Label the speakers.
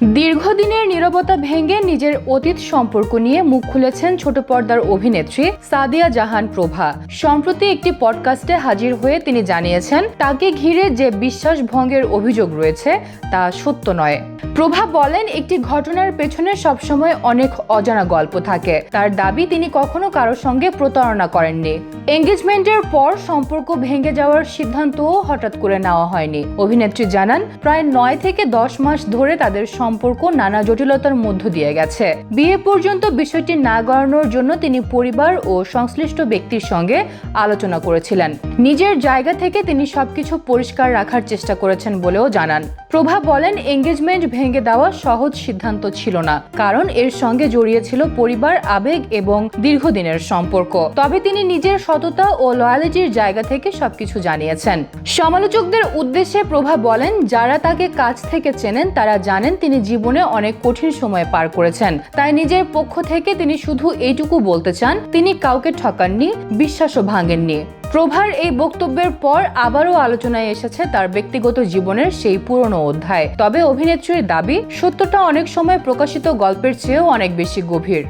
Speaker 1: দীর্ঘদিনের নীরবতা ভেঙে নিজের অতীত সম্পর্ক নিয়ে মুখ খুলেছেন ছোট পর্দার অভিনেত্রী সাদিয়া জাহান প্রভা। সম্প্রতি একটি পডকাস্টে হাজির হয়ে তিনি জানিয়েছেন, তাকে ঘিরে যে বিশ্বাস ভঙ্গের অভিযোগ রয়েছে তা সত্য নয়। প্রভা বলেন, একটি ঘটনার পেছনে সবসময় অনেক অজানা গল্প থাকে। তার দাবি, তিনি কখনো কারোর সঙ্গে প্রতারণা করেননি। এঙ্গেজমেন্টের পর সম্পর্ক ভেঙে যাওয়ার সিদ্ধান্তও হঠাৎ করে নেওয়া হয়নি। অভিনেত্রী জানান, প্রায় 9 থেকে 10 মাস ধরে তাদের সম্পর্ক নানা জটিলতার মধ্য দিয়ে গেছে। বিয়ে পর্যন্ত বিষয়টি না গড়ানোর জন্য তিনি পরিবার ও সংশ্লিষ্ট ব্যক্তির সঙ্গে আলোচনা করেছিলেন। নিজের জায়গা থেকে তিনি সবকিছু পরিষ্কার রাখার চেষ্টা করেছেন বলেও জানান। প্রভা বলেন, এঙ্গেজমেন্ট ভেঙে দেওয়া সহজ সিদ্ধান্ত ছিল না, কারণ এর সঙ্গে জড়িয়ে ছিল পরিবার, আবেগ এবং দীর্ঘদিনের সম্পর্ক। তবে তিনি নিজের সততা ও লয়ালিটির জায়গা থেকে সবকিছু জানিয়েছেন। সমালোচকদের উদ্দেশ্যে প্রভা বলেন, যারা তাকে কাছ থেকে চেনেন তারা জানেন তিনি জীবনে অনেক কঠিন সময় পার করেছেন। তাই নিজের পক্ষ থেকে তিনি শুধু এইটুকু বলতে চান, তিনি কাউকে ঠকাননি, বিশ্বাসও ভাঙেননি। প্রভার এই বক্তব্যের পর আবারও আলোচনায় এসেছে তার ব্যক্তিগত জীবনের সেই পুরনো অধ্যায়। তবে অভিনেত্রীর দাবি, সত্যটা অনেক সময় প্রকাশিত গল্পের চেয়েও অনেক বেশি গভীর।